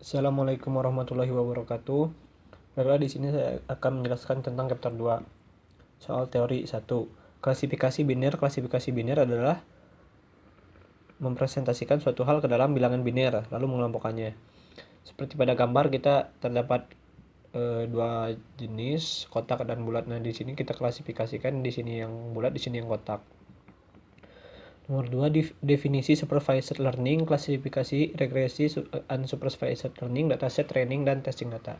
Assalamualaikum warahmatullahi wabarakatuh. Baiklah, di sini saya akan menjelaskan tentang chapter 2. Soal teori 1. Klasifikasi biner. Klasifikasi biner adalah mempresentasikan suatu hal ke dalam bilangan biner lalu mengelompokkannya. Seperti pada gambar kita terdapat dua jenis, kotak dan bulat. Nah, di sini kita klasifikasikan, di sini yang bulat, di sini yang kotak. Nomor 2, definisi supervised learning, klasifikasi, regresi, unsupervised learning, dataset, training, dan testing data.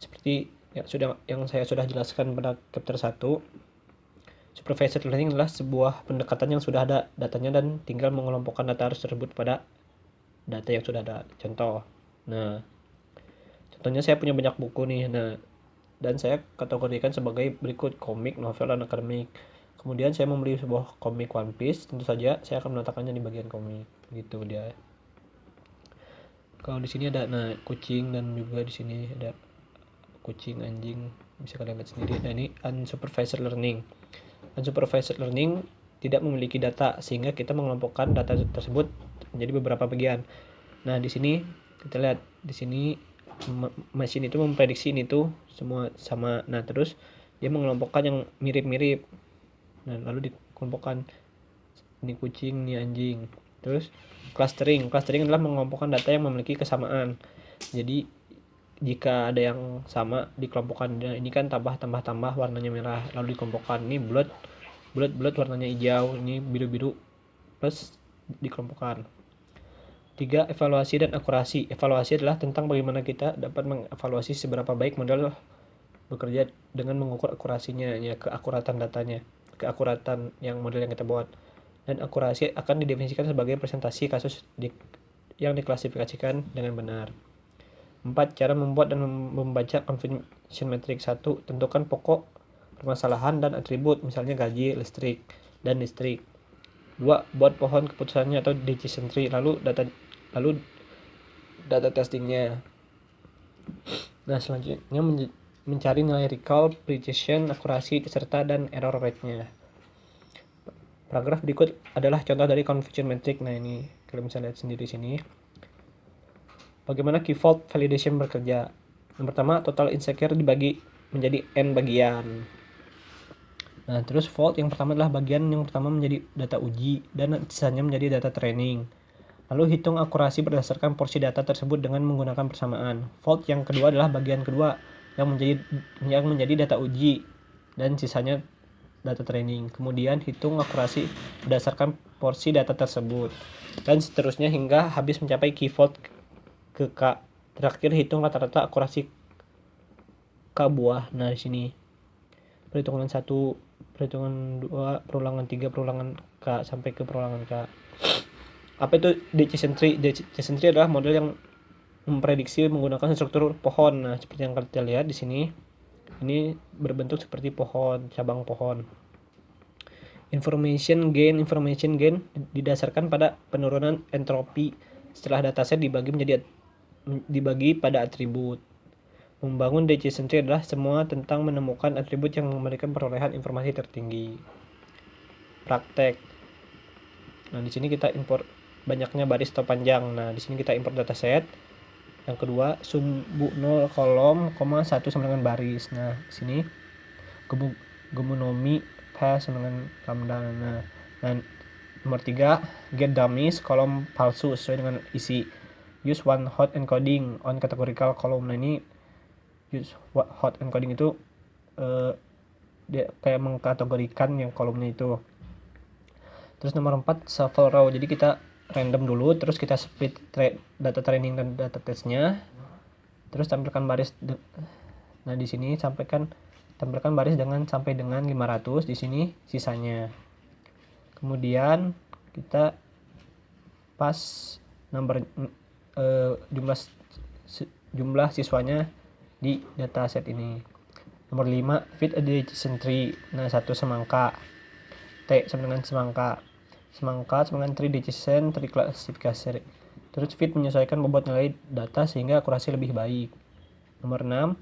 Seperti yang saya sudah jelaskan pada chapter 1, supervised learning adalah sebuah pendekatan yang sudah ada datanya dan tinggal mengelompokkan data tersebut pada data yang sudah ada. Contohnya saya punya banyak buku nih. Dan saya kategorikan sebagai berikut: komik, novel, dan akademik. Kemudian saya membeli sebuah komik One Piece, tentu saja saya akan meletakkannya di bagian komik. Gitu dia. Kalau di sini ada kucing, dan juga di sini ada kucing, anjing, bisa kalian lihat sendiri. Nah, ini unsupervised learning. Unsupervised learning tidak memiliki data, sehingga kita mengelompokkan data tersebut menjadi beberapa bagian. Nah, di sini kita lihat, di sini mesin itu memprediksi ini tuh semua sama. Nah, terus dia mengelompokkan yang mirip-mirip. Nah, lalu dikelompokkan, ini kucing, ini anjing. Terus clustering adalah mengelompokkan data yang memiliki kesamaan. Jadi jika ada yang sama dikelompokkan. Nah, ini kan tambah warnanya merah, lalu dikelompokkan. Ini bulat warnanya hijau, ini biru plus dikelompokkan. 3, evaluasi dan akurasi. Evaluasi adalah tentang bagaimana kita dapat mengevaluasi seberapa baik model bekerja dengan mengukur akurasinya, ya, keakuratan datanya, keakuratan yang model yang kita buat. Dan akurasi akan didefinisikan sebagai presentasi kasus yang diklasifikasikan dengan benar. 4, cara membuat dan membaca confirmation matrix. 1, tentukan pokok permasalahan dan atribut, misalnya gaji, listrik, dan listrik. 2, buat pohon keputusannya atau decision tree, lalu data testingnya. Nah, selanjutnya mencari nilai recall, precision, akurasi, serta dan error rate-nya. Paragraf berikut adalah contoh dari confirmation matrix. Nah, ini kalian bisa lihat sendiri sini. Bagaimana key fault validation bekerja? Yang pertama, total insecure dibagi menjadi n bagian. Nah, terus fault yang pertama adalah bagian yang pertama menjadi data uji dan sisanya menjadi data training. Lalu hitung akurasi berdasarkan porsi data tersebut dengan menggunakan persamaan. Fault yang kedua adalah bagian kedua yang menjadi data uji dan sisanya data training. Kemudian hitung akurasi berdasarkan porsi data tersebut dan seterusnya hingga habis mencapai key fault ke K. Terakhir hitung rata-rata akurasi K buah. Nah, di sini perhitungan 1, perhitungan 2, perulangan 3, perulangan K sampai ke perulangan K. Apa itu decision tree? Decision tree adalah model yang memprediksi menggunakan struktur pohon. Nah, seperti yang kita lihat di sini, ini berbentuk seperti pohon, cabang pohon. Information gain didasarkan pada penurunan entropi setelah dataset dibagi pada atribut. Membangun DCS tree adalah semua tentang menemukan atribut yang memberikan perolehan informasi tertinggi. Praktek. Nah, di sini kita import banyaknya baris atau panjang. Nah, di sini kita import dataset. Yang kedua, sumbu 0 kolom, 1 sama dengan baris. Nah, di sini gemonomi path sama dengan lambda. Nah, nomor 3, get dummies, kolom palsu sesuai dengan isi. Use one hot encoding on categorical column. Nah, ini use hot encoding itu dia kayak mengkategorikan yang kolomnya itu. Terus nomor 4, shuffle row. Jadi kita random dulu, terus kita split data training dan data testnya. Terus tampilkan baris. Nah, di sini tampilkan baris sampai dengan 500. Di sini sisanya. Kemudian kita pas jumlah siswanya di dataset ini. Nomor 5, fit a decision tree. Nah, 1 semangka. T sama dengan semangka sama dengan tree decision tree klasifikasi. Terus fit menyesuaikan bobot nilai data sehingga akurasi lebih baik. Nomor 6,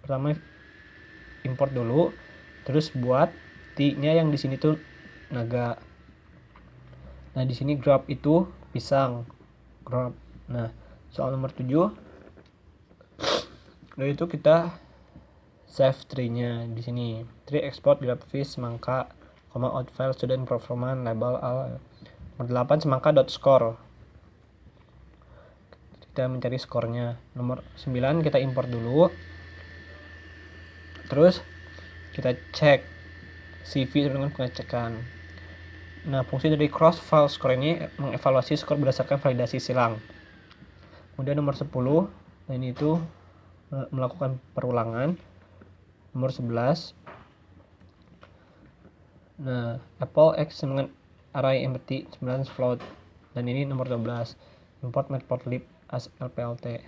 pertama import dulu, terus buat T-nya yang di sini tuh naga. Nah, di sini graph itu pisang. Graph. Nah, soal nomor 7. Lalu itu kita save tree-nya di sini. Tree export graphics semangka, out file student performance label al. Nomor 8, semangka.score. Kita mencari skornya. Nomor 9 kita import dulu. Terus kita cek CV dengan pengecekan. Nah, fungsi dari cross file score ini mengevaluasi skor berdasarkan validasi silang. Kemudian nomor 10, nah ini itu melakukan perulangan. Nomor 11, nah apple x dengan array empty 9 float. Dan ini nomor 12, import matplotlib as lplt.